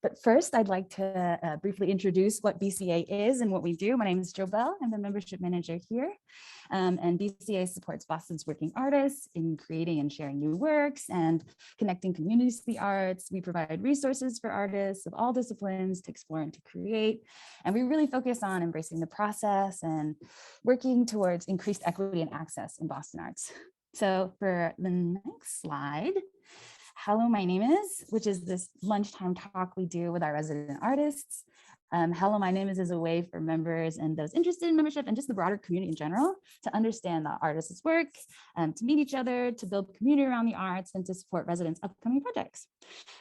But first, I'd like to briefly introduce what BCA is and what we do. My name is Jo Bell. I'm the membership manager here. And BCA supports Boston's working artists in creating and sharing new works and connecting communities to the arts. We provide resources for artists of all disciplines to explore and to create. And we really focus on embracing the process and working towards increased equity and access in Boston arts. So for the next slide, Hello, my name is, which is this lunchtime talk we do with our resident artists. Hello, my name is a way for members and those interested in membership and just the broader community in general to understand the artists' work, to meet each other, to build community around the arts, and to support residents' upcoming projects.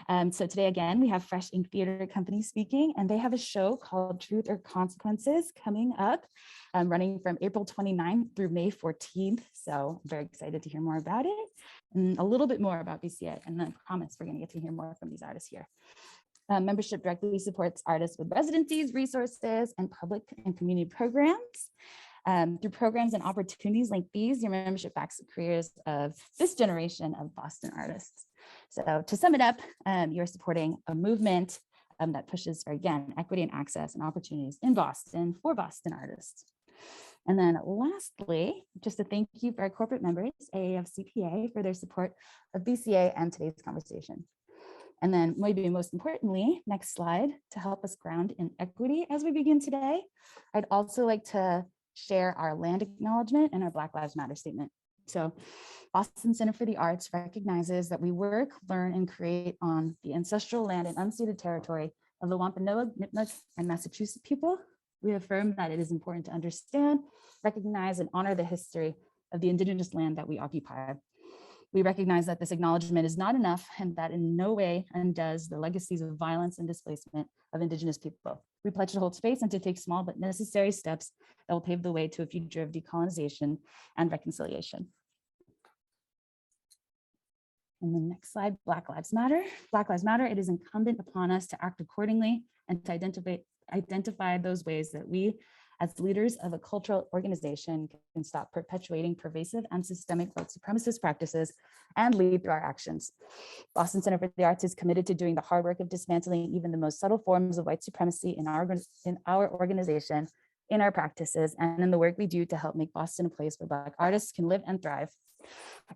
So today, again, we have Fresh Ink Theater Company speaking, and they have a show called Truth or Consequences coming up, running from April 29th through May 14th. So I'm very excited to hear more about it and a little bit more about BCA. And I promise we're going to get to hear more from these artists here. Membership directly supports artists with residencies, resources, and public and community programs. Through programs and opportunities like these, your membership backs the careers of this generation of Boston artists. So to sum it up, you're supporting a movement that pushes for, again, equity and access and opportunities in Boston for Boston artists. And then lastly, just a thank you for our corporate members, AAFCPA, for their support of BCA and today's conversation. And then maybe most importantly, next slide, to help us ground in equity as we begin today, I'd also like to share our land acknowledgement and our Black Lives Matter statement. So Boston Center for the Arts recognizes that we work, learn, and create on the ancestral land and unceded territory of the Wampanoag, Nipmuc, and Massachusetts people. We affirm that it is important to understand, recognize, and honor the history of the Indigenous land that we occupy. We recognize that this acknowledgement is not enough and that in no way undoes the legacies of violence and displacement of Indigenous people. We pledge to hold space and to take small but necessary steps that will pave the way to a future of decolonization and reconciliation. And the next slide, Black Lives Matter. Black Lives Matter, it is incumbent upon us to act accordingly and to identify those ways that we, as leaders of a cultural organization, can stop perpetuating pervasive and systemic white supremacist practices and lead through our actions. Boston Center for the Arts is committed to doing the hard work of dismantling even the most subtle forms of white supremacy in our organization, in our practices, and in the work we do to help make Boston a place where Black artists can live and thrive.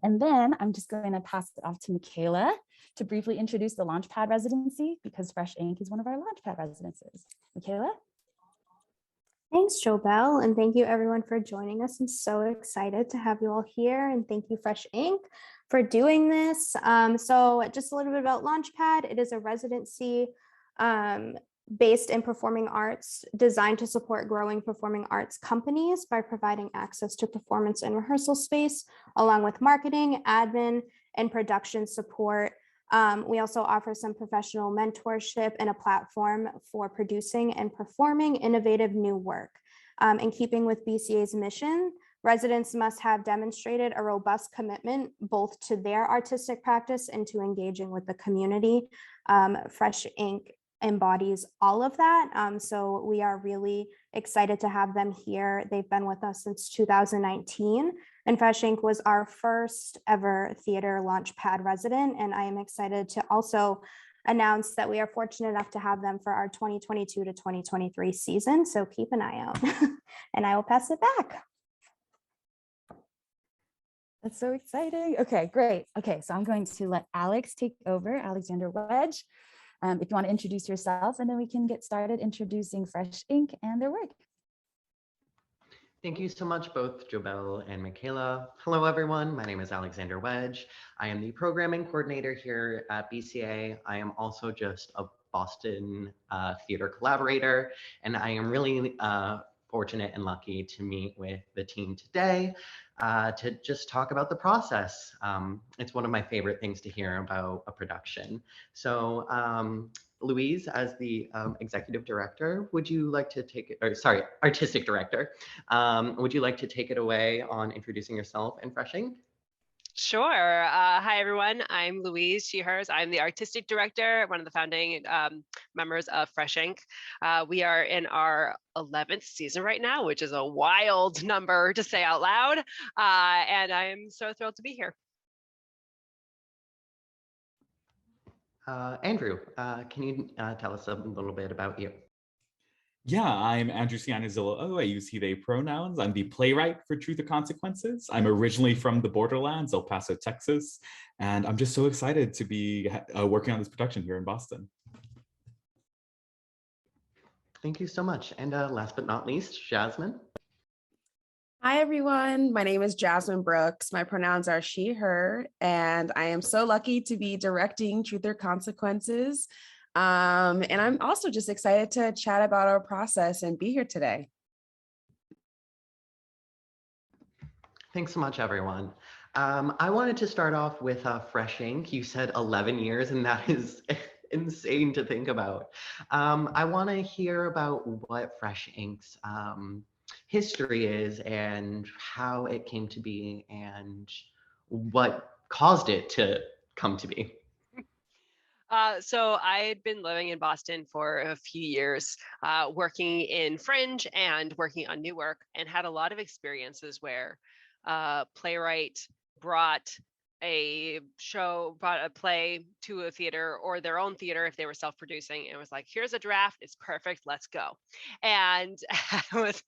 And then I'm just going to pass it off to Michaela to briefly introduce the Launchpad residency, because Fresh Ink is one of our Launchpad residences. Michaela? Thanks, Jo Bell, and thank you everyone for joining us. I'm so excited to have you all here, and thank you Fresh Ink for doing this. So just a little bit about Launchpad. It is a residency based in performing arts, designed to support growing performing arts companies by providing access to performance and rehearsal space, along with marketing, admin, and production support. We also offer some professional mentorship and a platform for producing and performing innovative new work. In keeping with BCA's mission, residents must have demonstrated a robust commitment both to their artistic practice and to engaging with the community. Fresh Ink embodies all of that. So we are really excited to have them here. They've been with us since 2019. And Fresh Ink was our first ever theater Launchpad resident. And I am excited to also announce that we are fortunate enough to have them for our 2022 to 2023 season. So keep an eye out. And I will pass it back. That's so exciting. Okay, great. Okay, so I'm going to let Alex take over, Alexander Wedge. If you want to introduce yourself, and then we can get started introducing Fresh Ink and their work. Thank you so much, both Jo Bell and Michaela. Hello, everyone. My name is Alexander Wedge. I am the programming coordinator here at BCA. I am also just a Boston theater collaborator, and I am really fortunate and lucky to meet with the team today to just talk about the process. It's one of my favorite things to hear about a production. So Louise, as the executive director, would you like to take it, or sorry, artistic director, would you like to take it away on introducing yourself and Fresh Ink? Sure. Hi, everyone. I'm Louise, she, hers. I'm the artistic director, one of the founding members of Fresh Ink. We are in our 11th season right now, which is a wild number to say out loud. And I'm so thrilled to be here. Andrew, can you tell us a little bit about you? Yeah, I'm Andrew Sianez-De. I use he, they pronouns. I'm the playwright for Truth or Consequences. I'm originally from the borderlands, El Paso, Texas, and I'm just so excited to be working on this production here in Boston. Thank you so much. And last but not least, Jasmine. Hi, everyone. My name is Jasmine Brooks. My pronouns are she, her, and I am so lucky to be directing Truth or Consequences. And I'm also just excited to chat about our process and be here today. Thanks so much, everyone. I wanted to start off with Fresh Ink. You said 11 years, and that is insane to think about. I want to hear about what Fresh Ink's history is and how it came to be and what caused it to come to be. So I had been living in Boston for a few years, working in Fringe and working on new work, and had a lot of experiences where Playwright brought a play to a theater or their own theater if they were self-producing, and was like, here's a draft, it's perfect, let's go. And I was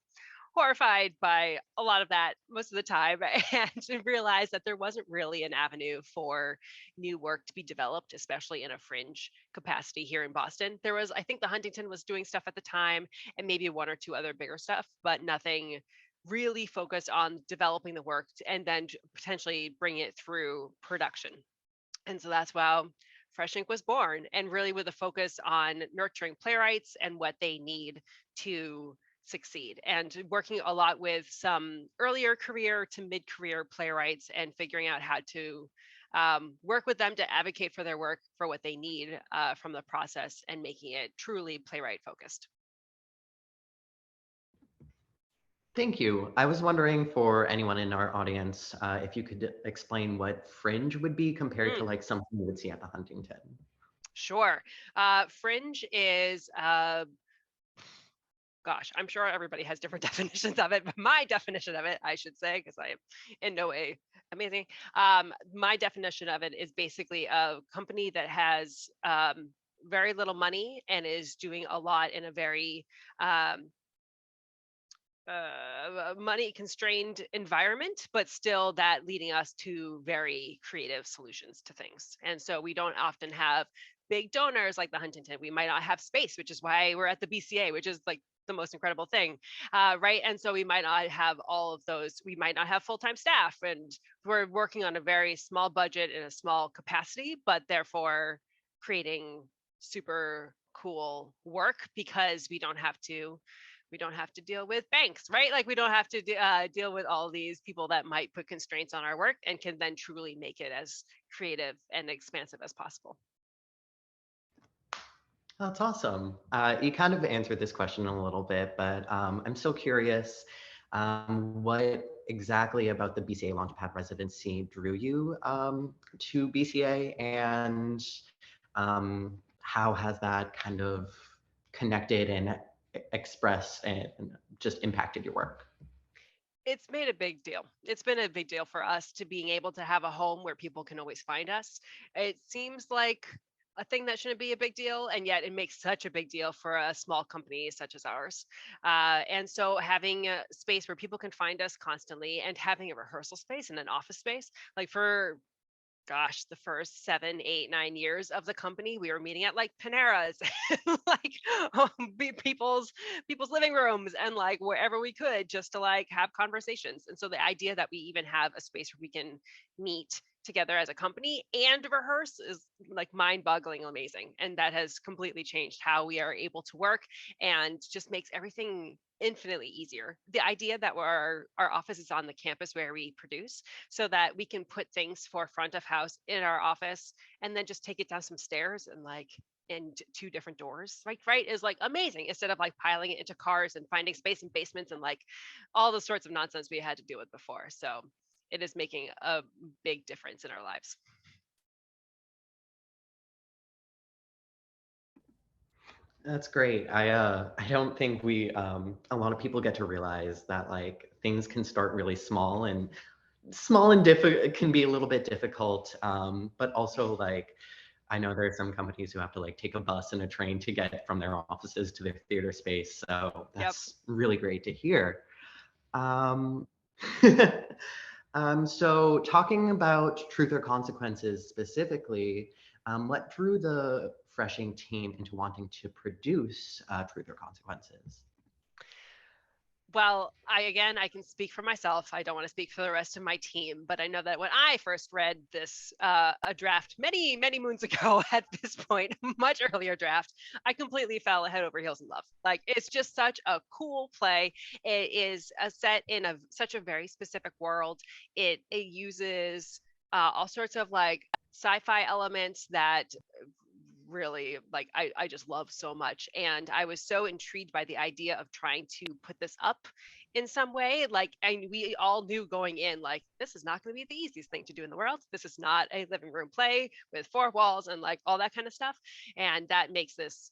horrified by a lot of that most of the time, and realized that there wasn't really an avenue for new work to be developed, especially in a Fringe capacity here in Boston. There was, I think the Huntington was doing stuff at the time, and maybe one or two other bigger stuff, but nothing really focused on developing the work and then potentially bring it through production. And so that's why Fresh Ink was born, and really with a focus on nurturing playwrights and what they need to succeed, and working a lot with some earlier career to mid-career playwrights and figuring out how to work with them to advocate for their work, for what they need from the process, and making it truly playwright focused. Thank you. I was wondering, for anyone in our audience, if you could explain what Fringe would be compared to like something you would see at the Huntington. Sure. Fringe is gosh, I'm sure everybody has different definitions of it, but my definition of it, I should say, because I am in no way amazing. My definition of it is basically a company that has very little money and is doing a lot in a very money constrained environment, but still that leading us to very creative solutions to things. And so we don't often have big donors like the Huntington. We might not have space, which is why we're at the BCA, which is like the most incredible thing, right? And so we might not have all of those. We might not have full-time staff, and we're working on a very small budget in a small capacity, but therefore creating super cool work because we don't have to deal with banks, right? Like we don't have to deal with all these people that might put constraints on our work, and can then truly make it as creative and expansive as possible. That's awesome. You kind of answered this question a little bit, but I'm so curious, what exactly about the BCA Launchpad residency drew you to BCA, and how has that kind of connected and expressed and just impacted your work? It's made a big deal. It's been a big deal for us to being able to have a home where people can always find us. It seems like a thing that shouldn't be a big deal, and yet it makes such a big deal for a small company such as ours. And so having a space where people can find us constantly, and having a rehearsal space and an office space, like for gosh, the first 7, 8, 9 years of the company, we were meeting at like Panera's, like people's living rooms, and like wherever we could, just to like have conversations. And so the idea that we even have a space where we can meet together as a company and rehearse is like mind-boggling amazing. And that has completely changed how we are able to work, and just makes everything infinitely easier. The idea that our office is on the campus where we produce, so that we can put things for front of house in our office, and then just take it down some stairs and like in 2 different doors, right, is like amazing, instead of like piling it into cars and finding space in basements and like all the sorts of nonsense we had to deal with before. So it is making a big difference in our lives. That's great. I don't think a lot of people get to realize that like things can start really small, and can be a little bit difficult, but also like I know there are some companies who have to like take a bus and a train to get from their offices to their theater space. So that's really great to hear. Um, so talking about Truth or Consequences specifically, what drew the Freshing team into wanting to produce Truth or Consequences? Well, I can speak for myself. I don't want to speak for the rest of my team, but I know that when I first read this a draft many, many moons ago at this point, much earlier draft, I completely fell head over heels in love. Like, it's just such a cool play. It is set in such a very specific world. It uses all sorts of like sci-fi elements that really like I just love so much, and I was so intrigued by the idea of trying to put this up in some way. Like, and we all knew going in, like, this is not going to be the easiest thing to do in the world. This is not a living room play with four walls and like all that kind of stuff, and that makes this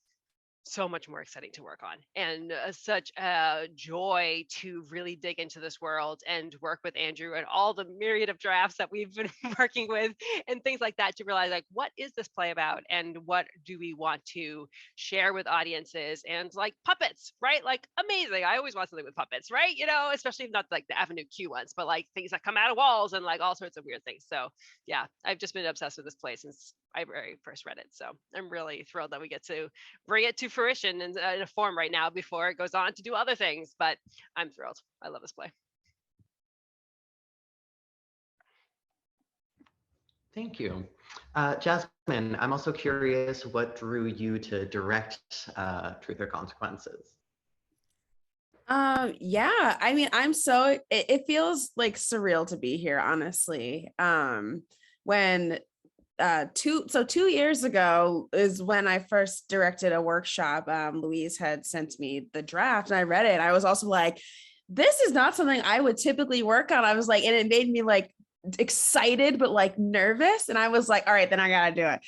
so much more exciting to work on, and such a joy to really dig into this world and work with Andrew and all the myriad of drafts that we've been working with and things like that, to realize like, what is this play about and what do we want to share with audiences. And like puppets, right? Like, amazing. I always want something with puppets, right? You know, especially if not like the Avenue Q ones, but like things that come out of walls and like all sorts of weird things. So yeah, I've just been obsessed with this play since I very first read it. So I'm really thrilled that we get to bring it to fruition in a form right now before it goes on to do other things. But I'm thrilled. I love this play. Thank you. Jasmine, I'm also curious what drew you to direct Truth or Consequences? Yeah, I mean, it feels like surreal to be here, honestly. When 2 years ago is when I first directed a workshop. Louise had sent me the draft and I read it. I was also like, this is not something I would typically work on. I was like, and it made me like excited, but like nervous. And I was like, all right, then I gotta do it.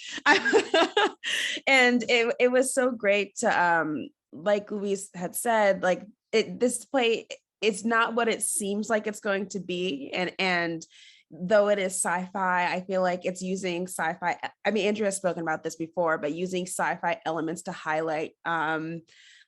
And it was so great to, like Louise had said, like this play, it's not what it seems like it's going to be. And though it is sci-fi, I feel like it's using sci-fi. I mean, Andrew has spoken about this before, but using sci-fi elements to highlight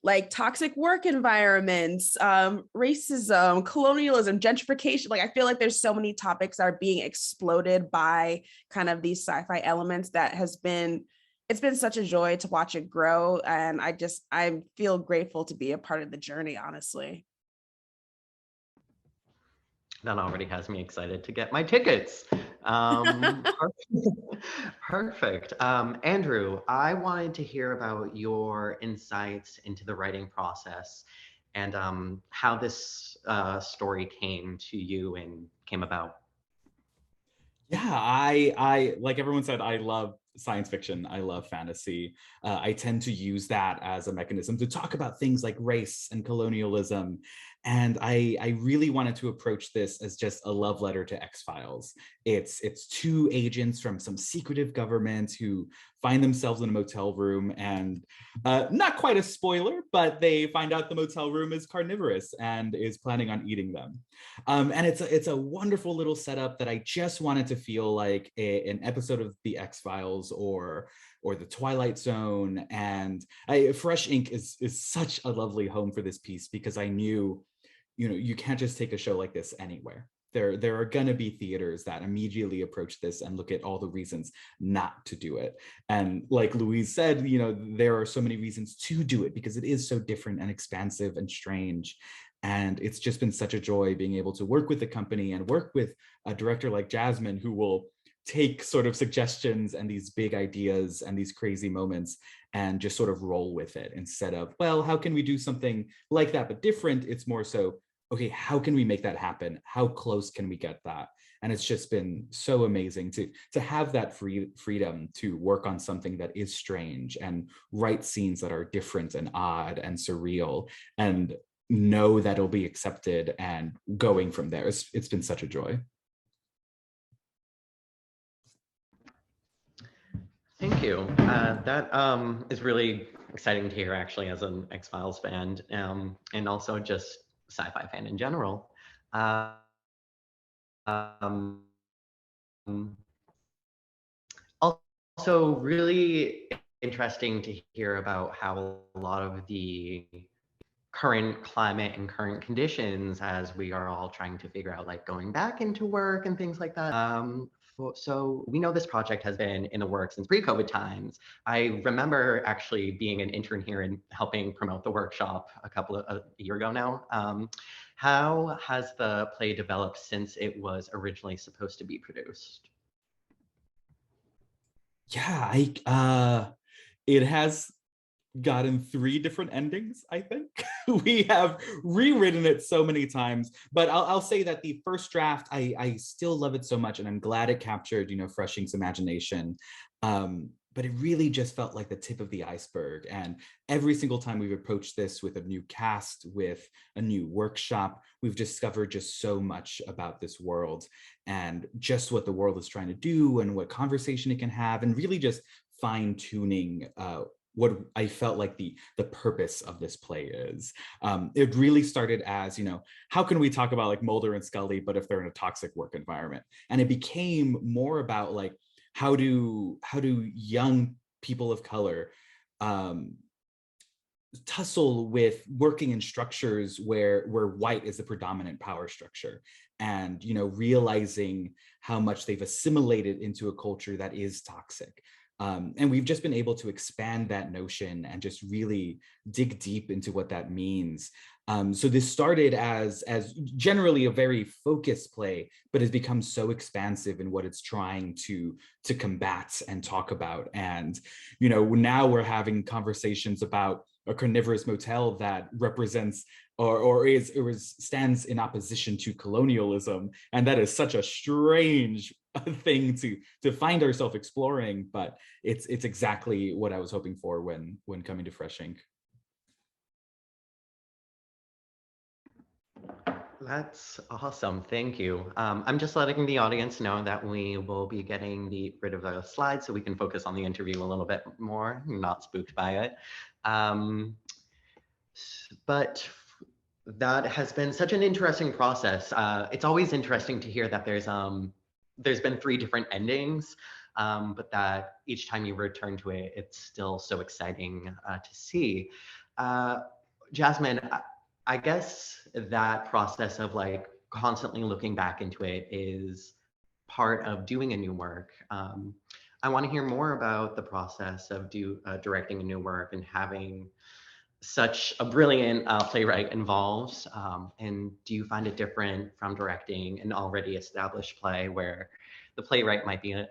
like toxic work environments, racism, colonialism, gentrification. Like, I feel like there's so many topics that are being exploded by kind of these sci-fi elements that it's been such a joy to watch it grow. And I feel grateful to be a part of the journey, honestly. That already has me excited to get my tickets. Perfect. Andrew, I wanted to hear about your insights into the writing process and how this story came to you and came about. Yeah, I like everyone said, I love science fiction. I love fantasy. I tend to use that as a mechanism to talk about things like race and colonialism. And I really wanted to approach this as just a love letter to X-Files. It's two agents from some secretive government who find themselves in a motel room, and not quite a spoiler, but they find out the motel room is carnivorous and is planning on eating them. And it's a wonderful little setup that I just wanted to feel like an episode of the X-Files or the Twilight Zone. And Fresh Ink is such a lovely home for this piece, because I knew, you can't just take a show like this anywhere. There are going to be theaters that immediately approach this and look at all the reasons not to do it. And like Louise said, there are so many reasons to do it because it is so different and expansive and strange. And it's just been such a joy being able to work with the company and work with a director like Jasmine, who will take sort of suggestions and these big ideas and these crazy moments and just sort of roll with it, instead of, well, how can we do something like that but different? It's more so, okay, how can we make that happen? How close can we get that? And it's just been so amazing to have that freedom to work on something that is strange and write scenes that are different and odd and surreal, and know that it'll be accepted and going from there. It's been such a joy. Thank you. That is really exciting to hear, actually, as an X-Files fan, and also just sci-fi fan in general. also really interesting to hear about how a lot of the current climate and current conditions, as we are all trying to figure out like going back into work and things like that. So we know this project has been in the works since pre-COVID times. I remember actually being an intern here and helping promote the workshop a year ago now. How has the play developed since it was originally supposed to be produced? Yeah, it has gotten 3 different endings, I think. We have rewritten it so many times, but I'll say that the first draft, I still love it so much, and I'm glad it captured, Fresh Ink's imagination. But it really just felt like the tip of the iceberg. And every single time we've approached this with a new cast, with a new workshop, we've discovered just so much about this world and just what the world is trying to do and what conversation it can have, and really just fine-tuning what I felt like the purpose of this play is. It really started as, how can we talk about like Mulder and Scully, but if they're in a toxic work environment? And it became more about like, how do young people of color tussle with working in structures where white is the predominant power structure, and realizing how much they've assimilated into a culture that is toxic. And we've just been able to expand that notion and just really dig deep into what that means. So this started as generally a very focused play, but has become so expansive in what it's trying to combat and talk about. And now we're having conversations about a carnivorous motel that represents or stands in opposition to colonialism, and that is such a strange thing to find ourselves exploring, but it's exactly what I was hoping for when coming to Fresh Ink. That's awesome. Thank you. I'm just letting the audience know that we will be getting rid of the slides so we can focus on the interview a little bit more, not spooked by it. But that has been such an interesting process. It's always interesting to hear that there's been 3 different endings, but that each time you return to it, it's still so exciting to see. Jasmine, I guess that process of like constantly looking back into it is part of doing a new work. I want to hear more about the process of directing a new work and having such a brilliant playwright involved. And do you find it different from directing an already established play where the playwright might be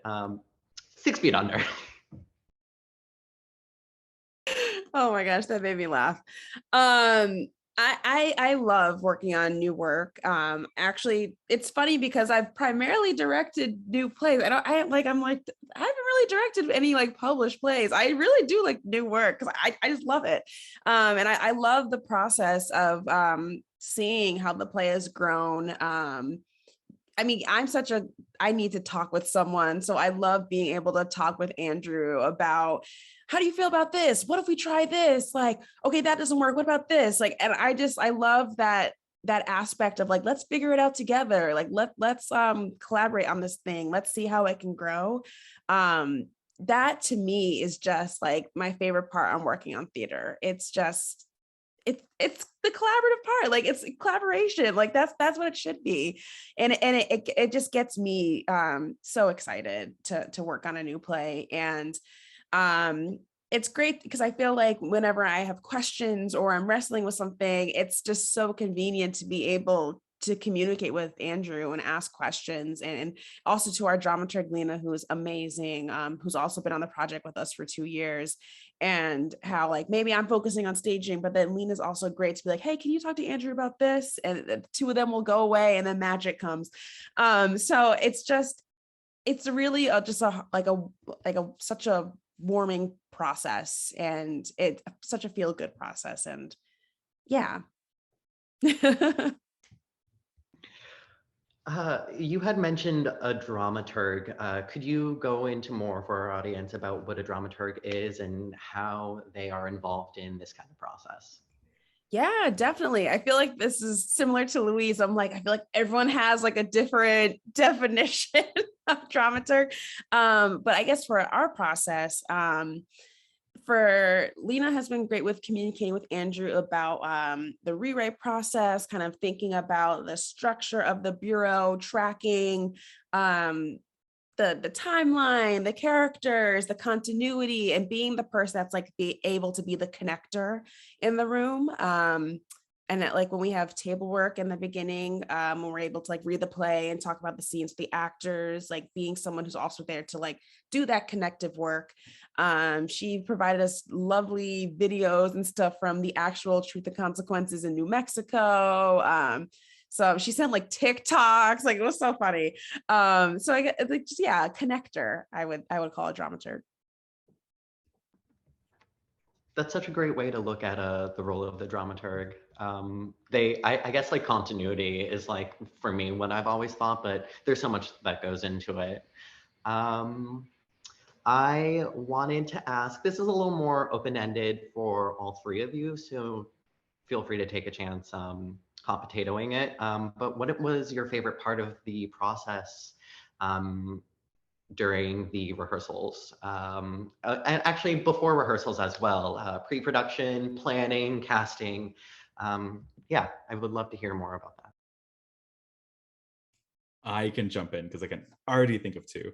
6 feet under? Oh my gosh, that made me laugh. I love working on new work. Actually, it's funny because I've primarily directed new plays. I haven't really directed any like published plays. I really do like new work because I just love it. And I love the process of seeing how the play has grown. I mean, I need to talk with someone. So I love being able to talk with Andrew about, how do you feel about this? What if we try this? Like, okay, that doesn't work. What about this? Like, and I love that aspect of like, let's figure it out together. Like, let's collaborate on this thing. Let's see how it can grow. That to me is just like my favorite part on working on theater. It's just, it's the collaborative part. Like it's collaboration. Like that's what it should be. And it just gets me so excited to work on a new play. And it's great because I feel like whenever I have questions or I'm wrestling with something, it's just so convenient to be able to communicate with Andrew and ask questions, and also to our dramaturg Lena, who's amazing, who's also been on the project with us for 2 years, and how like maybe I'm focusing on staging, but then Lena's also great to be like, hey, can you talk to Andrew about this? And the 2 of them will go away and then magic comes. So it's really such a warming process, and it's such a feel-good process, and yeah. You had mentioned a dramaturg. Could you go into more for our audience about what a dramaturg is and how they are involved in this kind of process? Yeah, definitely. I feel like this is similar to Louise. I'm like, I feel like everyone has like a different definition of dramaturg. But I guess for our process, for Lena has been great with communicating with Andrew about the rewrite process, kind of thinking about the structure of the bureau, tracking the timeline, the characters, the continuity, and being the person that's like be able to be the connector in the room. And that, like when we have table work in the beginning, when we're able to like read the play and talk about the scenes, the actors, like being someone who's also there to like do that connective work. She provided us lovely videos and stuff from the actual Truth and Consequences in New Mexico. So she sent like TikToks, like it was so funny. So I get like, just, yeah, connector, I would call a dramaturg. That's such a great way to look at the role of the dramaturg. I guess like continuity is like, for me, what I've always thought, but there's so much that goes into it. I wanted to ask, this is a little more open-ended for all three of you, so feel free to take a chance hot potatoing it. But what was your favorite part of the process during the rehearsals? And actually before rehearsals as well, pre-production, planning, casting. Yeah, I would love to hear more about that. I can jump in because I can already think of two.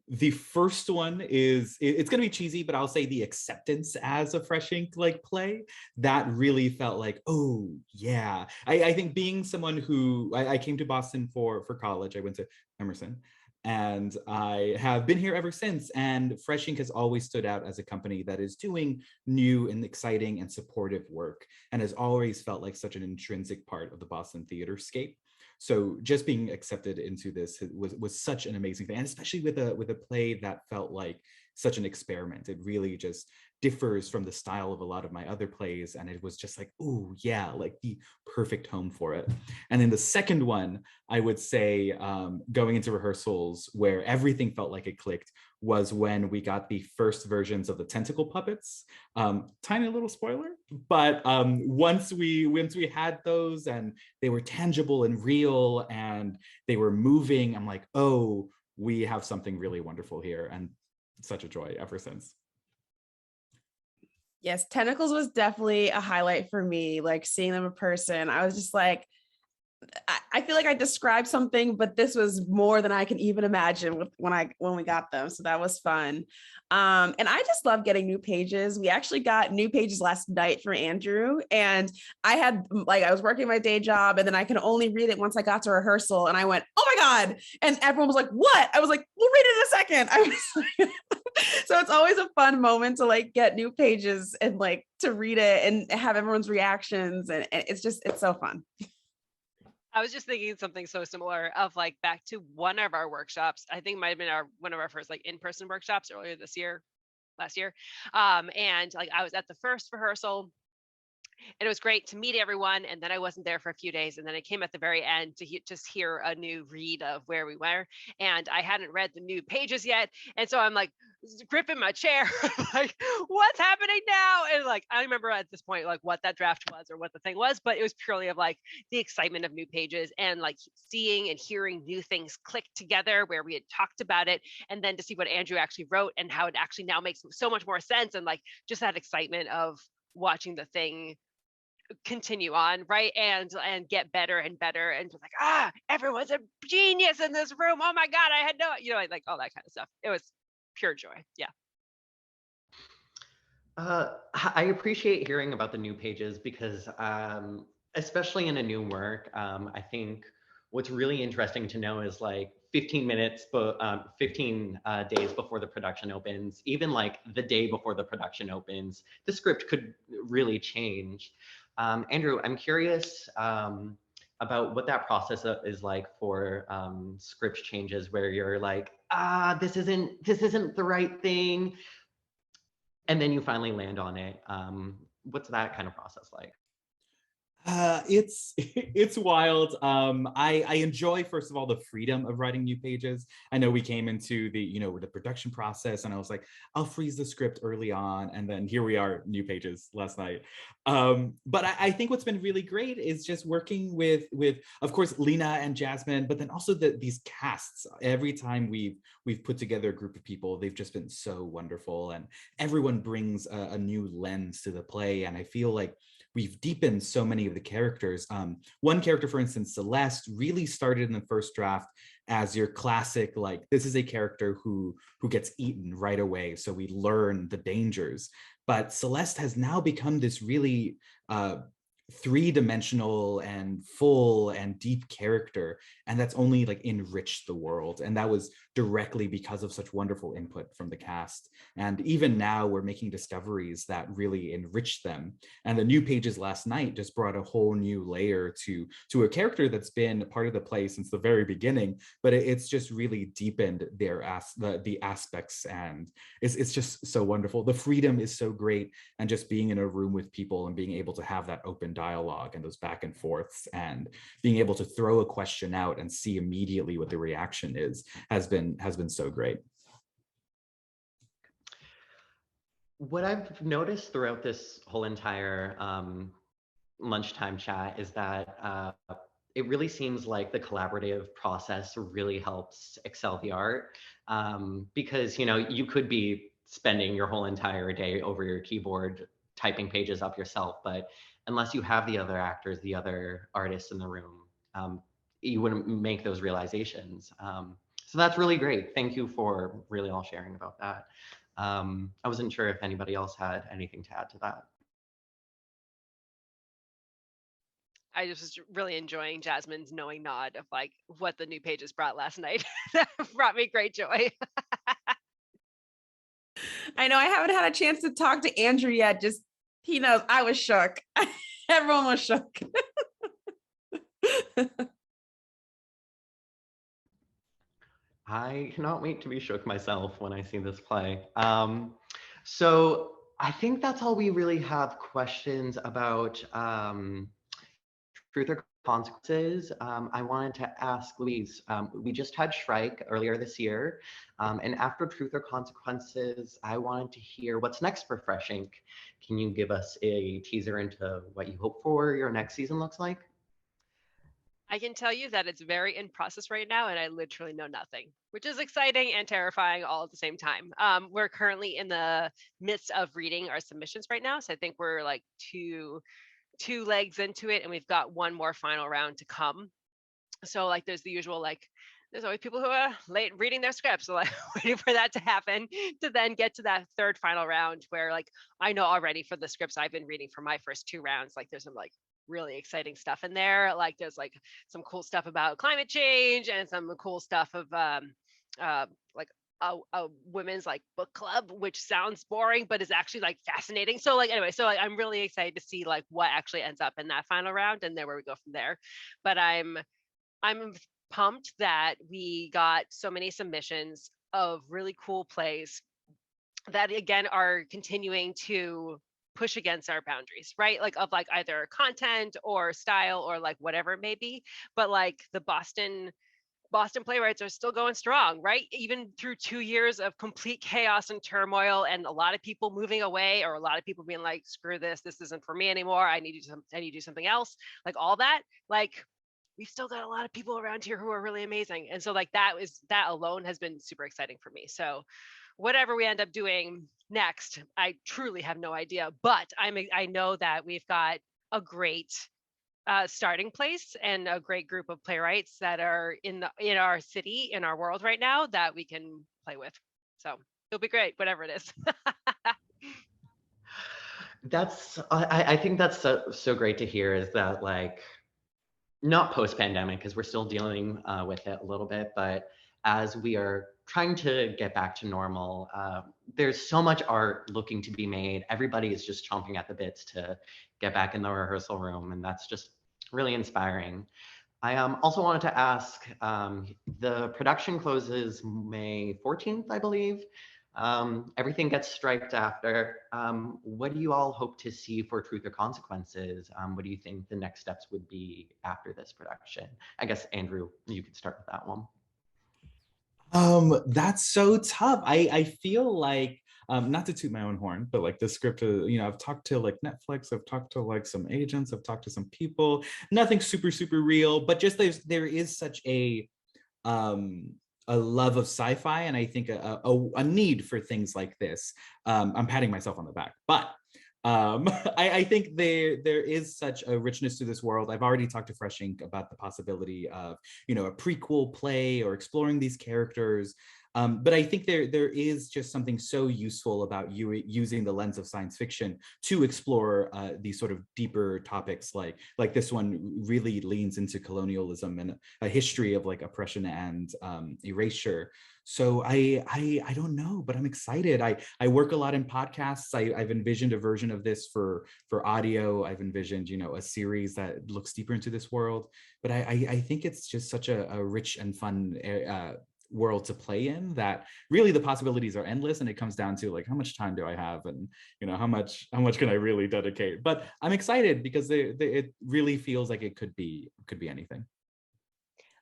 The first one is, it's going to be cheesy, but I'll say the acceptance as a fresh ink like play. That really felt like, oh yeah. I think being someone who, I came to Boston for college, I went to Emerson, and I have been here ever since. And Fresh Ink has always stood out as a company that is doing new and exciting and supportive work, and has always felt like such an intrinsic part of the Boston theater scape. So just being accepted into this was such an amazing thing, and especially with a play that felt like such an experiment. It really just differs from the style of a lot of my other plays, and it was just like, oh yeah, like the perfect home for it. And then the second one, I would say, going into rehearsals where everything felt like it clicked, was when we got the first versions of the tentacle puppets. Tiny little spoiler, but once we had those and they were tangible and real and they were moving, I'm like, oh, we have something really wonderful here, and such a joy ever since. Yes, Tentacles was definitely a highlight for me, like seeing them in person. I was just like, I feel like I described something, but this was more than I can even imagine when we got them. So that was fun. And I just love getting new pages. We actually got new pages last night for Andrew, and I was working my day job, and then I could only read it once I got to rehearsal, and I went, oh my God. And everyone was like, what? I was like, we'll read it in a second. I was like, so it's always a fun moment to like get new pages and like to read it and have everyone's reactions. And it's so fun. I was just thinking something so similar of like back to one of our workshops. I think it might have been one of our first like in-person workshops earlier last year. And like I was at the first rehearsal, and it was great to meet everyone. And then I wasn't there for a few days. And then I came at the very end to just hear a new read of where we were. And I hadn't read the new pages yet. And so I'm like gripping my chair, like, what's happening now? And like, I remember at this point, like what that draft was or what the thing was, but it was purely of like the excitement of new pages and like seeing and hearing new things click together where we had talked about it. And then to see what Andrew actually wrote and how it actually now makes so much more sense. And like, just that excitement of watching the thing continue on, right, and get better and better, and just like, everyone's a genius in this room, oh my God, I had no, like all that kind of stuff. It was pure joy. Yeah. I appreciate hearing about the new pages because especially in a new work, I think what's really interesting to know is like 15 minutes, but 15 days before the production opens, even like the day before the production opens, the script could really change. Andrew, I'm curious about what that process is like for script changes where you're like, this isn't the right thing, and then you finally land on it. What's that kind of process like? It's wild. I enjoy, first of all, the freedom of writing new pages. I know we came into the production process, and I was like, I'll freeze the script early on, and then here we are, new pages last night. But I think what's been really great is just working with of course Lena and Jasmine, but then also these casts. Every time we've put together a group of people, they've just been so wonderful, and everyone brings a new lens to the play, and I feel like we've deepened so many of the characters. One character, for instance, Celeste, really started in the first draft as your classic, like, this is a character who gets eaten right away. So we learn the dangers. But Celeste has now become this really three-dimensional and full and deep character, and that's only like enriched the world, and that was directly because of such wonderful input from the cast. And even now we're making discoveries that really enrich them, and the new pages last night just brought a whole new layer to a character that's been part of the play since the very beginning, but it's just really deepened the aspects, and it's just so wonderful. The freedom is so great, and just being in a room with people and being able to have that open dialogue and those back and forths, and being able to throw a question out and see immediately what the reaction is has been so great. What I've noticed throughout this whole entire lunchtime chat is that it really seems like the collaborative process really helps excel the art, because you could be spending your whole entire day over your keyboard typing pages up yourself, but unless you have the other actors, the other artists in the room, you wouldn't make those realizations. So that's really great. Thank you for really all sharing about that. I wasn't sure if anybody else had anything to add to that. I just was really enjoying Jasmine's knowing nod of like what the new pages brought last night. That brought me great joy. I know I haven't had a chance to talk to Andrew yet. Just he knows I was shook. Everyone was shook. I cannot wait to be shook myself when I see this play. So I think that's all we really have questions about truth or consequences. I wanted to ask Louise, we just had Shrike earlier this year, and after Truth or Consequences, I wanted to hear what's next for Fresh Ink. Can you give us a teaser into what you hope for your next season looks like? I can tell you that it's very in process right now, and I literally know nothing, which is exciting and terrifying all at the same time. We're currently in the midst of reading our submissions right now, so I think we're like two legs into it, and we've got one more final round to come. So like there's the usual, like there's always people who are late reading their scripts, so like waiting for that to happen to then get to that third final round where like I know already for the scripts I've been reading for my first two rounds, like there's some like really exciting stuff in there. Like there's like some cool stuff about climate change and some cool stuff of like a women's like book club, which sounds boring but is actually like fascinating. So like anyway, so like I'm really excited to see like what actually ends up in that final round and then where we go from there. But I'm pumped that we got so many submissions of really cool plays that again are continuing to push against our boundaries, right? Like of like either content or style or like whatever it may be. But like the Boston playwrights are still going strong, right? Even through 2 years of complete chaos and turmoil and a lot of people moving away or a lot of people being like, screw this isn't for me anymore. I need to do something else. Like all that, like we've still got a lot of people around here who are really amazing. And so like that alone has been super exciting for me. So whatever we end up doing next, I truly have no idea, but I know that we've got a great starting place and a great group of playwrights that are in our city, in our world right now that we can play with. So it'll be great, whatever it is. I think that's so great to hear, is that like, not post-pandemic, because we're still dealing with it a little bit, but as we are trying to get back to normal, there's so much art looking to be made. Everybody is just chomping at the bits to get back in the rehearsal room, and that's just really inspiring. I also wanted to ask, the production closes May 14th, I believe. Everything gets striped after. What do you all hope to see for Truth or Consequences? What do you think the next steps would be after this production? I guess, Andrew, you could start with that one. That's so tough. I feel like, not to toot my own horn, but like the script, I've talked to like Netflix, I've talked to like some agents, I've talked to some people, nothing super real, but just there is such a love of sci-fi, and I think a need for things like this. I'm patting myself on the back, but I think there is such a richness to this world. I've already talked to Fresh Ink about the possibility of, a prequel play or exploring these characters. But I think there is just something so useful about using the lens of science fiction to explore these sort of deeper topics, like this one really leans into colonialism and a history of like oppression and erasure. So I don't know, but I'm excited. I work a lot in podcasts. I've envisioned a version of this for audio. I've envisioned, a series that looks deeper into this world. But I think it's just such a rich and fun world to play in, that really the possibilities are endless, and it comes down to like, how much time do I have, and how much can I really dedicate. But I'm excited because it really feels like it could be anything.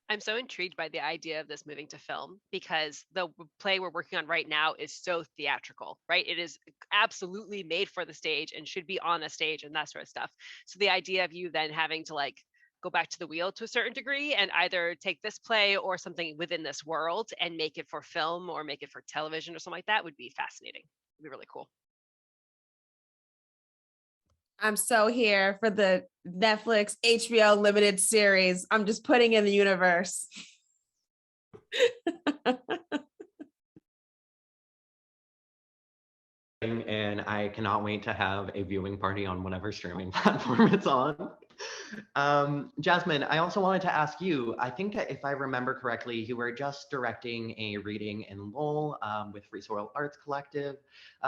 I'm so intrigued by the idea of this moving to film, because the play we're working on right now is so theatrical, right? It is absolutely made for the stage and should be on a stage and that sort of stuff. So the idea of you then having to like go back to the wheel to a certain degree and either take this play or something within this world and make it for film or make it for television or something like that would be fascinating. It'd be really cool. I'm so here for the Netflix HBO limited series. I'm just putting in the universe. And I cannot wait to have a viewing party on whatever streaming platform it's on. Jasmine, I also wanted to ask you, I think if I remember correctly, you were just directing a reading in Lowell with Free Soil Arts Collective.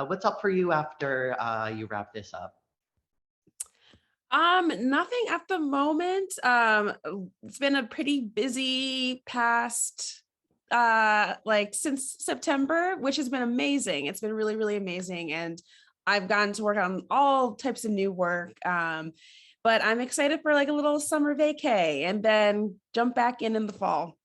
What's up for you after you wrap this up? Nothing at the moment. It's been a pretty busy past like since September, which has been amazing. It's been really amazing, and I've gotten to work on all types of new work. But I'm excited for like a little summer vacay and then jump back in the fall.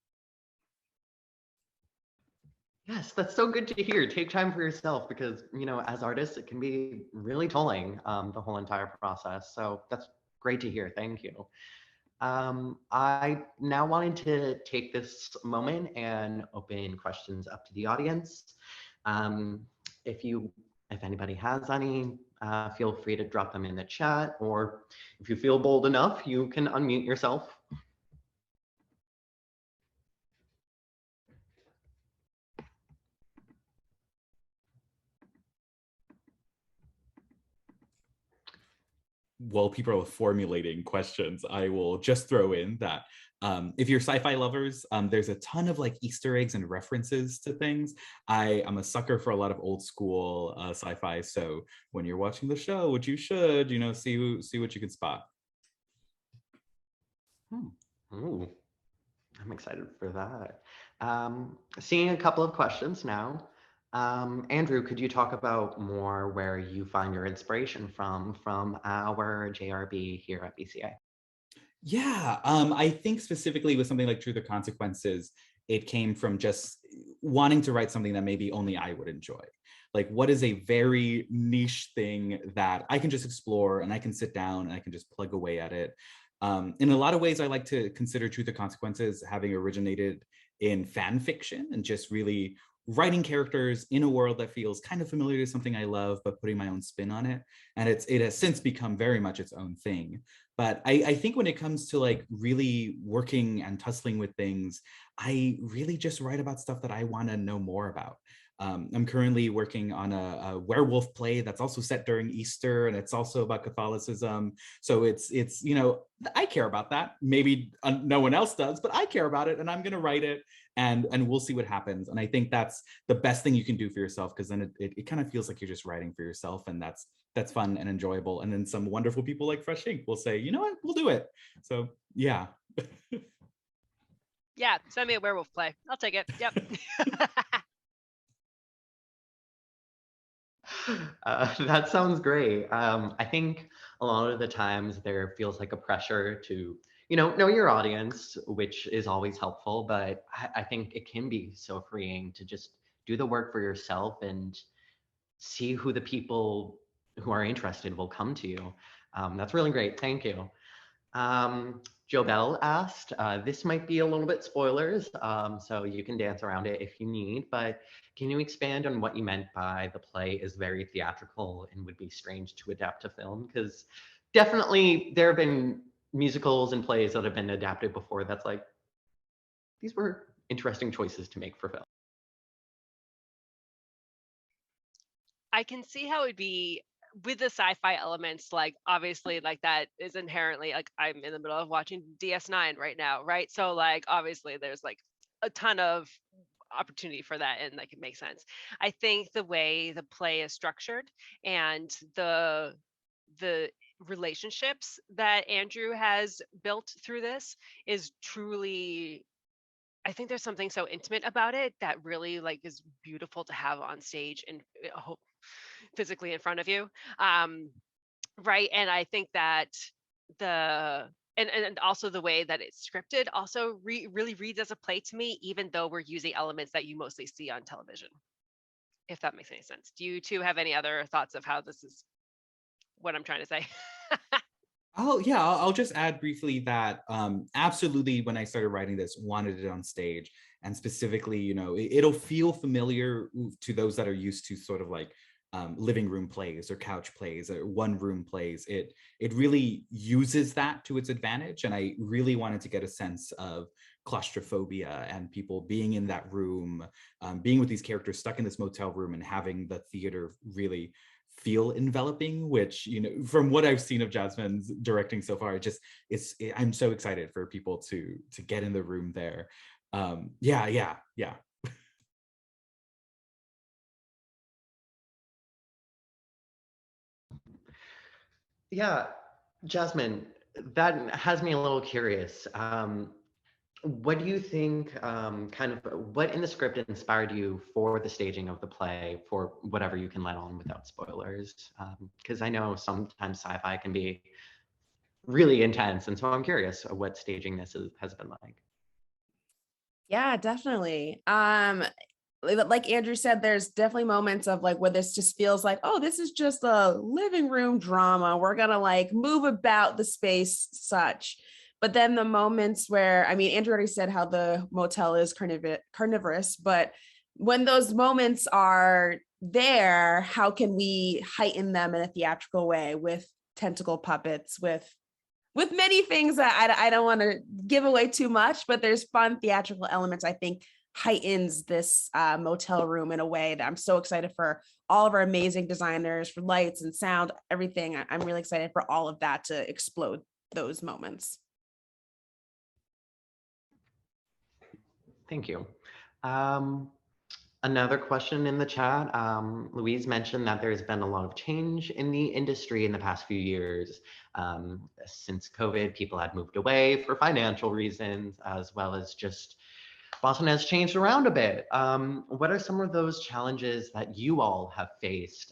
Yes, that's so good to hear. Take time for yourself because, as artists, it can be really tolling, the whole entire process. So that's great to hear. Thank you. I now wanted to take this moment and open questions up to the audience. If anybody has any, feel free to drop them in the chat, or if you feel bold enough, you can unmute yourself. While people are formulating questions, I will just throw in that if you're sci-fi lovers, there's a ton of like Easter eggs and references to things. I'm a sucker for a lot of old school sci-fi, so when you're watching the show, which you should, see what you can spot. Ooh, I'm excited for that. Seeing a couple of questions now. Andrew, could you talk about more where you find your inspiration from our JRB here at BCA? Yeah, I think specifically with something like Truth or Consequences, it came from just wanting to write something that maybe only I would enjoy. Like, what is a very niche thing that I can just explore and I can sit down and I can just plug away at it. In a lot of ways, I like to consider Truth or Consequences having originated in fan fiction and just really writing characters in a world that feels kind of familiar to something I love, but putting my own spin on it. And it has since become very much its own thing. But I think when it comes to like really working and tussling with things, I really just write about stuff that I want to know more about. I'm currently working on a werewolf play that's also set during Easter, and it's also about Catholicism. So it's I care about that. Maybe no one else does, but I care about it, and I'm going to write it, and we'll see what happens. And I think that's the best thing you can do for yourself, because then it kind of feels like you're just writing for yourself, and that's fun and enjoyable. And then some wonderful people like Fresh Ink will say, you know what, we'll do it. So yeah. Yeah, send me a werewolf play. I'll take it. Yep. That sounds great. I think a lot of the times there feels like a pressure to, know your audience, which is always helpful, but I think it can be so freeing to just do the work for yourself and see who the people who are interested will come to you. That's really great. Thank you. Joe Bell asked, this might be a little bit spoilers, so you can dance around it if you need, but can you expand on what you meant by the play is very theatrical and would be strange to adapt to film? Because definitely there have been musicals and plays that have been adapted before that's like, these were interesting choices to make for film. I can see how it'd be with the sci-fi elements, like obviously like that is inherently like I'm in the middle of watching DS9 right now, right? So like obviously there's like a ton of opportunity for that and like it makes sense. I think the way the play is structured and the relationships that Andrew has built through this is truly, I think there's something so intimate about it that really like is beautiful to have on stage and physically in front of you. Right. And I think that the and also the way that it's scripted also really reads as a play to me, even though we're using elements that you mostly see on television, if that makes any sense. Do you two have any other thoughts of how this is what I'm trying to say? Oh yeah, I'll just add briefly that absolutely when I started writing this, wanted it on stage, and specifically, it'll feel familiar to those that are used to sort of like living room plays or couch plays or one room plays. It really uses that to its advantage, and I really wanted to get a sense of claustrophobia and people being in that room, being with these characters stuck in this motel room, and having the theater really feel enveloping, which from what I've seen of Jasmine's directing so far, I'm so excited for people to get in the room there. Yeah. Yeah, Jasmine, that has me a little curious. What do you think, what in the script inspired you for the staging of the play, for whatever you can let on without spoilers? Because I know sometimes sci-fi can be really intense, and so I'm curious what staging has been like. Yeah, definitely. Like Andrew said, there's definitely moments of like where this just feels like, oh, this is just a living room drama. We're gonna like move about the space such. But then the moments where, I mean, Andrew already said how the motel is carnivorous, but when those moments are there, how can we heighten them in a theatrical way with tentacle puppets, with many things that I don't want to give away too much, but there's fun theatrical elements, I think, heightens this motel room in a way that I'm so excited for all of our amazing designers for lights and sound, everything. I'm really excited for all of that to explode those moments. Thank you. Another question in the chat. Louise mentioned that there's been a lot of change in the industry in the past few years. Since COVID, people had moved away for financial reasons, as well as just Boston has changed around a bit. What are some of those challenges that you all have faced,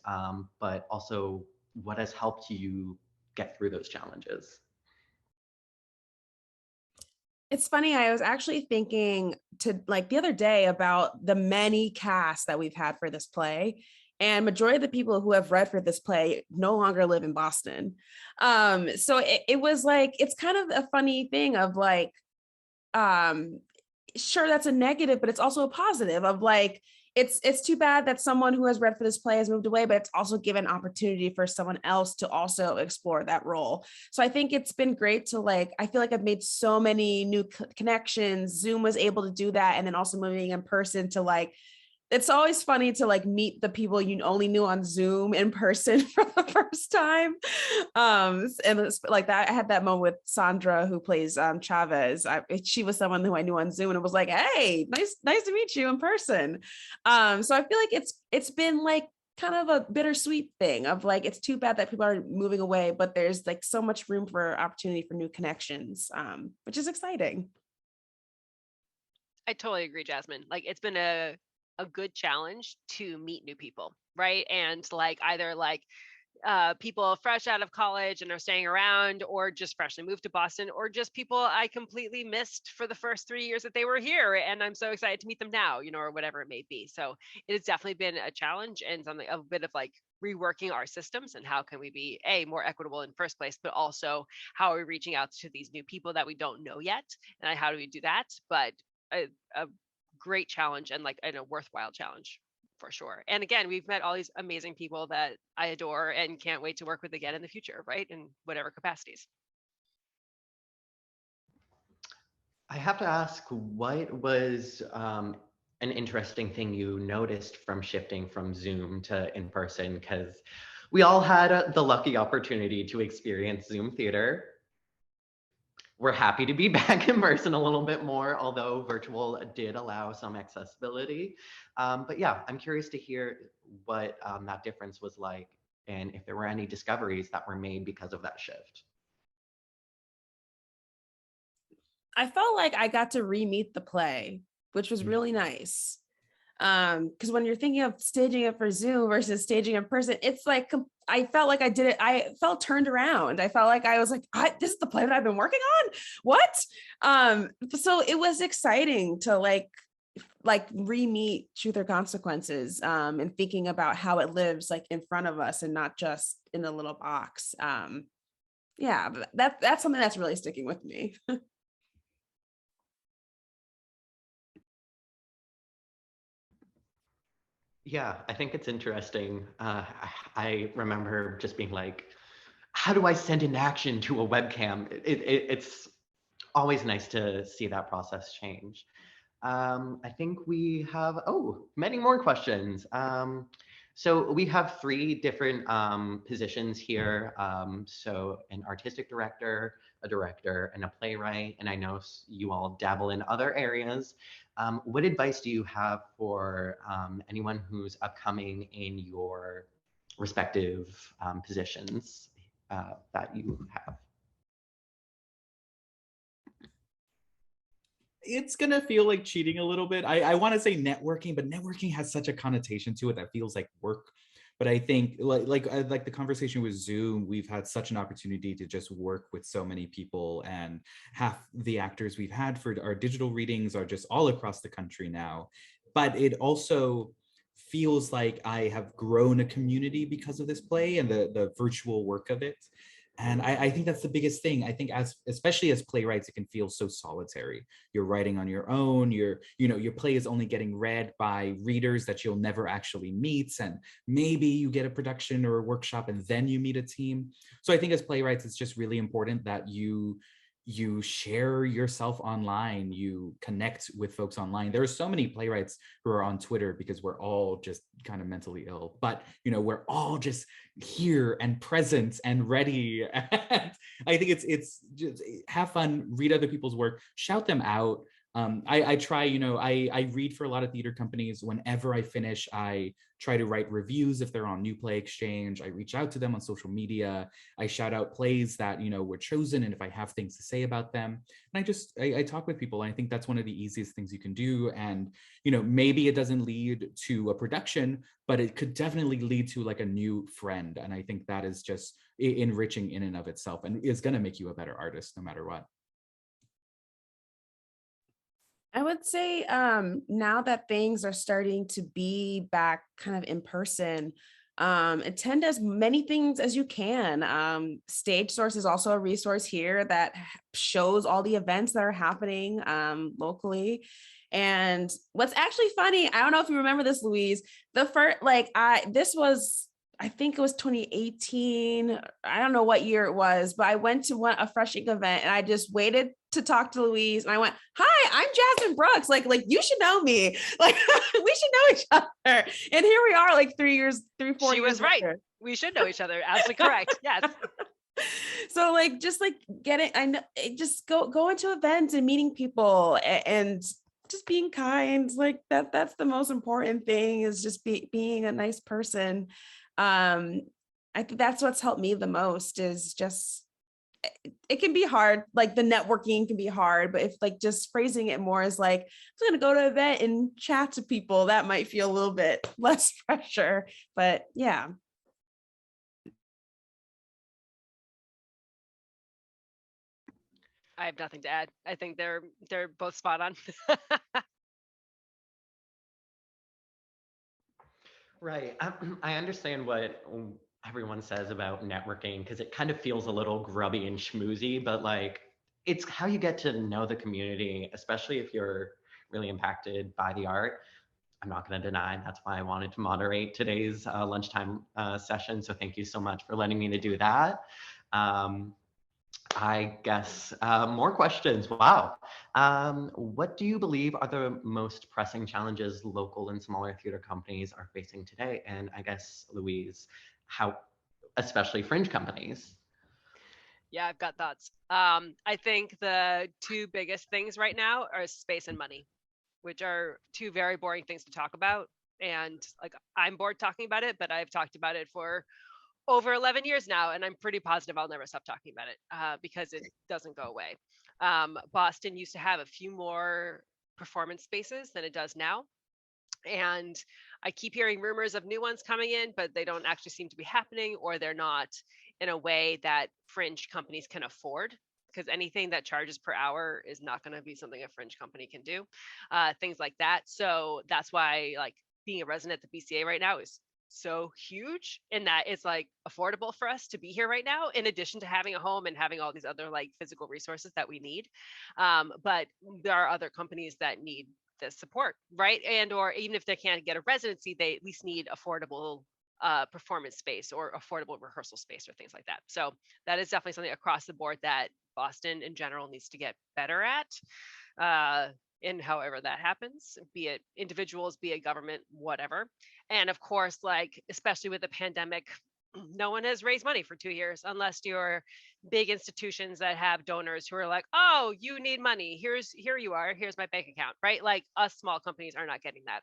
but also what has helped you get through those challenges? It's funny, I was actually thinking to like the other day about the many casts that we've had for this play. And majority of the people who have read for this play no longer live in Boston. So it was like, it's kind of a funny thing of like, sure, that's a negative, but it's also a positive of like, it's too bad that someone who has read for this play has moved away, but it's also given opportunity for someone else to also explore that role. So I think it's been great to like, I feel like I've made so many new connections. Zoom was able to do that. And then also moving in person to like, it's always funny to like meet the people you only knew on Zoom in person for the first time. And it's like that. I had that moment with Sandra, who plays Chavez. She was someone who I knew on Zoom, and it was like, hey, nice to meet you in person. So I feel like it's been like kind of a bittersweet thing of like, it's too bad that people are moving away, but there's like so much room for opportunity for new connections, which is exciting. I totally agree, Jasmine. Like it's been a a good challenge to meet new people, right? And like either like people fresh out of college and are staying around, or just freshly moved to Boston, or just people I completely missed for the first 3 years that they were here. And I'm so excited to meet them now, you know, or whatever it may be. So it has definitely been a challenge and something, a bit of like reworking our systems and how can we be more equitable in first place, but also how are we reaching out to these new people that we don't know yet, and how do we do that? But a great challenge, and like a worthwhile challenge for sure. And again, we've met all these amazing people that I adore and can't wait to work with again in the future, right? In whatever capacities. I have to ask, what was an interesting thing you noticed from shifting from Zoom to in person? Because we all had the lucky opportunity to experience Zoom theater. We're happy to be back in person a little bit more, although virtual did allow some accessibility. But yeah, I'm curious to hear what that difference was like, and if there were any discoveries that were made because of that shift. I felt like I got to re-meet the play, which was really nice. Because when you're thinking of staging it for Zoom versus staging in person, it's like I felt like I did it. I felt turned around. I felt like I was like, this is the play that I've been working on. What? So it was exciting to like re-meet Truth or Consequences, and thinking about how it lives like in front of us and not just in a little box. Yeah, that's something that's really sticking with me. Yeah, I think it's interesting. I remember just being like, how do I send an action to a webcam? It's always nice to see that process change. I think we have, many more questions. So we have 3 different positions here. So an artistic director, a director, and a playwright. And I know you all dabble in other areas. What advice do you have for anyone who's upcoming in your respective positions that you have? It's gonna feel like cheating a little bit. I want to say networking, but networking has such a connotation to it that feels like work. But I think like the conversation with Zoom, we've had such an opportunity to just work with so many people, and half the actors we've had for our digital readings are just all across the country now. But it also feels like I have grown a community because of this play and the virtual work of it. And I think that's the biggest thing. I think especially as playwrights, it can feel so solitary. You're writing on your own. Your play is only getting read by readers that you'll never actually meet. And maybe you get a production or a workshop and then you meet a team. So I think as playwrights, it's just really important that you share yourself online, you connect with folks online. There are so many playwrights who are on Twitter because we're all just kind of mentally ill, but we're all just here and present and ready. And I think it's just have fun, read other people's work, shout them out. I try, I read for a lot of theater companies. Whenever I finish, I try to write reviews if they're on New Play Exchange. I reach out to them on social media. I shout out plays that, were chosen, and if I have things to say about them. And I talk with people. And I think that's one of the easiest things you can do. And, maybe it doesn't lead to a production, but it could definitely lead to like a new friend. And I think that is just enriching in and of itself, and is going to make you a better artist no matter what. I would say now that things are starting to be back kind of in person, attend as many things as you can. Stage Source is also a resource here that shows all the events that are happening locally. And what's actually funny, I don't know if you remember this, Louise, I think it was 2018. I don't know what year it was, but I went to a Fresh Ink event and I just waited to talk to Louise. And I went, "Hi, I'm Jasmine Brooks. Like you should know me. Like we should know each other." And here we are, like 4 years. She was right. Later. We should know each other. Absolutely correct. Yes. So I know, just go into events and meeting people and just being kind. Like that's the most important thing, is just being a nice person. I think that's what's helped me the most, is just it can be hard, like the networking can be hard, but if like just phrasing it more as like, I'm gonna go to an event and chat to people, that might feel a little bit less pressure. But yeah. I have nothing to add. I think they're both spot on. Right. I understand what everyone says about networking because it kind of feels a little grubby and schmoozy, but like it's how you get to know the community, especially if you're really impacted by the art. I'm not going to deny that's why I wanted to moderate today's lunchtime session. So thank you so much for letting me to do that. I guess more questions. Wow. What do you believe are the most pressing challenges local and smaller theater companies are facing today? And I guess, Louise, how, especially fringe companies? Yeah, I've got thoughts. I think the two biggest things right now are space and money, which are two very boring things to talk about. And like, I'm bored talking about it, but I've talked about it for over 11 years now, and I'm pretty positive I'll never stop talking about it because it doesn't go away. Boston used to have a few more performance spaces than it does now. And I keep hearing rumors of new ones coming in, but they don't actually seem to be happening, or they're not in a way that fringe companies can afford, because anything that charges per hour is not going to be something a fringe company can do, things like that. So that's why like being a resident at the BCA right now is so huge in that it's like affordable for us to be here right now, in addition to having a home and having all these other like physical resources that we need. But there are other companies that need this support, right? And or even if they can't get a residency, they at least need affordable performance space or affordable rehearsal space or things like that. So that is definitely something across the board that Boston in general needs to get better at. In however that happens, be it individuals, be it government, whatever. And of course, like, especially with the pandemic, no one has raised money for 2 years unless you're big institutions that have donors who are like, oh, you need money. Here you are. Here's my bank account, right? Like us small companies are not getting that.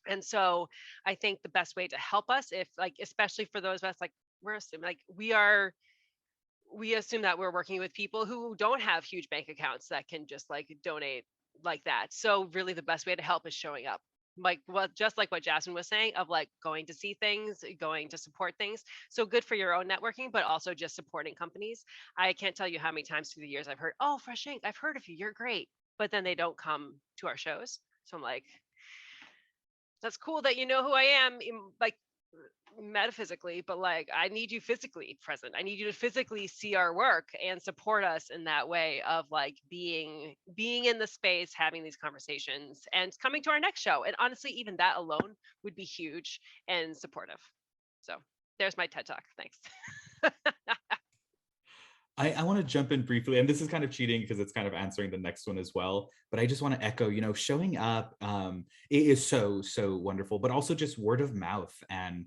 And so I think the best way to help us, if like, especially for those of us, like we're assuming like we assume that we're working with people who don't have huge bank accounts that can just like donate like that. So really the best way to help is showing up. Like just like what Jasmine was saying, of like going to see things, going to support things. So good for your own networking, but also just supporting companies. I can't tell you how many times through the years I've heard, oh, Fresh Ink, I've heard of you, you're great. But then they don't come to our shows. So I'm like, that's cool that you know who I am, like metaphysically, but like I need you physically present. I need you to physically see our work and support us in that way of like being in the space, having these conversations and coming to our next show. And honestly, even that alone would be huge and supportive. So there's my TED Talk. Thanks. I want to jump in briefly, and this is kind of cheating because it's kind of answering the next one as well. But I just want to echo, showing up, it is so wonderful, but also just word of mouth and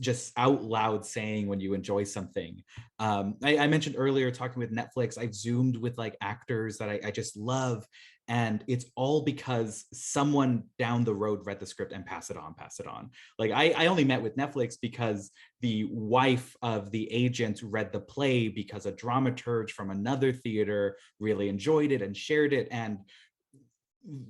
just out loud saying when you enjoy something. I mentioned earlier talking with Netflix, I've Zoomed with like actors that I just love. And it's all because someone down the road read the script and pass it on. Like I only met with Netflix because the wife of the agent read the play because a dramaturge from another theater really enjoyed it and shared it. And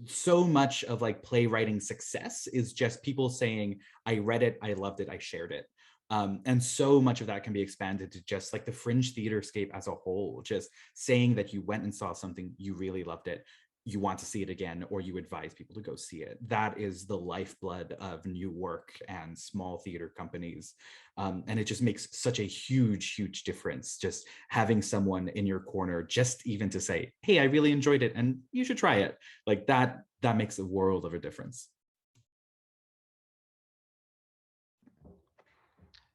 so much of like playwriting success is just people saying, I read it, I loved it, I shared it. And so much of that can be expanded to just like the fringe theater scape as a whole, just saying that you went and saw something, you really loved it, you want to see it again, or you advise people to go see it. That is the lifeblood of new work and small theater companies. And it just makes such a huge difference, just having someone in your corner, just even to say, hey, I really enjoyed it and you should try it. Like that makes a world of a difference.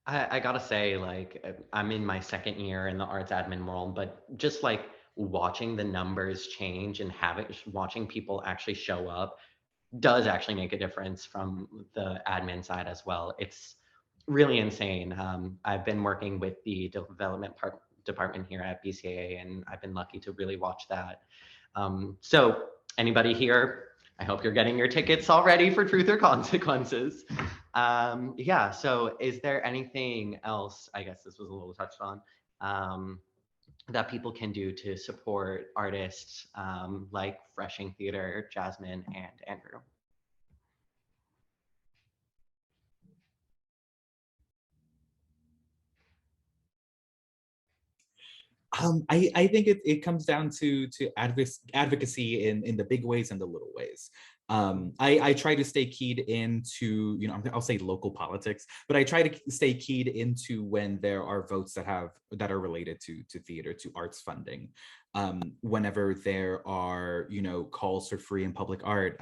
I gotta say, like, I'm in my second year in the arts admin world, but just like watching the numbers change and watching people actually show up does actually make a difference from the admin side as well. It's really insane. I've been working with the development department here at BCA, and I've been lucky to really watch that. So anybody here, I hope you're getting your tickets already for Truth or Consequences. Yeah, so is there anything else? I guess this was a little touched on. that people can do to support artists like Freshing Theater, Jasmine, and Andrew. I think it comes down to advocacy in the big ways and the little ways. I try to stay keyed into, I'll say local politics, but I try to stay keyed into when there are votes that are related to theater, to arts funding. Whenever there are, calls for free and public art,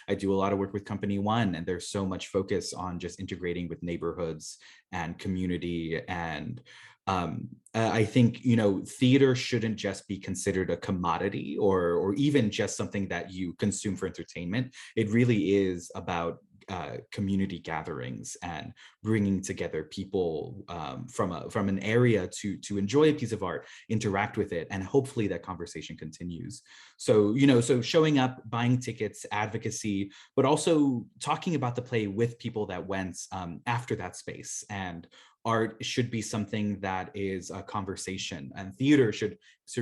I do a lot of work with Company One, and there's so much focus on just integrating with neighborhoods and community. And I think, theater shouldn't just be considered a commodity or even just something that you consume for entertainment. It really is about community gatherings and bringing together people from an area to enjoy a piece of art, interact with it, and hopefully that conversation continues. So, so showing up, buying tickets, advocacy, but also talking about the play with people that went after that space. And art should be something that is a conversation, and theater should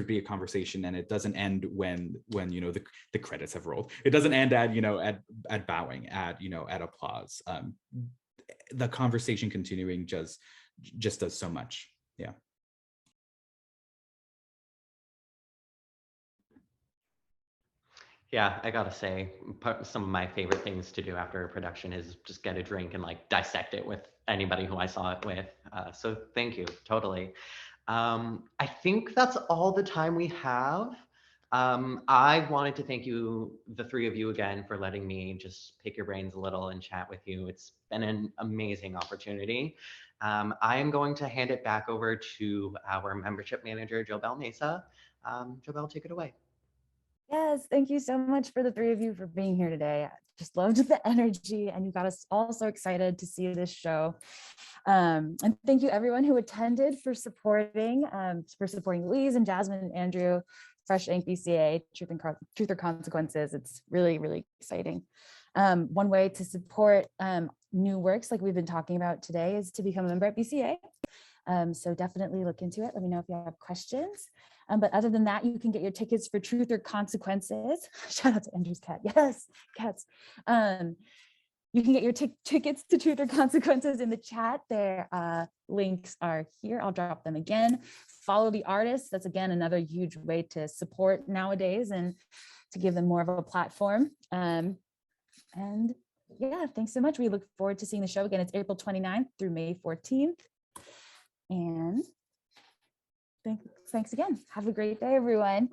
be a conversation, and it doesn't end when the credits have rolled. It doesn't end at at bowing, at applause. The conversation continuing just does so much. Yeah. Yeah, I gotta say, some of my favorite things to do after a production is just get a drink and like dissect it with anybody who I saw it with. So thank you, totally. I think that's all the time we have. I wanted to thank you, the three of you again, for letting me just pick your brains a little and chat with you. It's been an amazing opportunity. I am going to hand it back over to our membership manager, Jobel Mesa. Jobel, take it away. Yes, thank you so much for the three of you for being here today. I just loved the energy, and you got us all so excited to see this show. And thank you everyone who attended for supporting Louise and Jasmine and Andrew, Fresh Ink, BCA, Truth or Consequences. It's really, really exciting. One way to support new works like we've been talking about today is to become a member at BCA. So definitely look into it. Let me know if you have questions. But other than that, you can get your tickets for Truth or Consequences. Shout out to Andrew's cat. Yes, cats. You can get your tickets to Truth or Consequences in the chat. Their links are here. I'll drop them again. Follow the artists. That's, again, another huge way to support nowadays and to give them more of a platform. And yeah, thanks so much. We look forward to seeing the show again. It's April 29th through May 14th. And thanks again. Have a great day, everyone.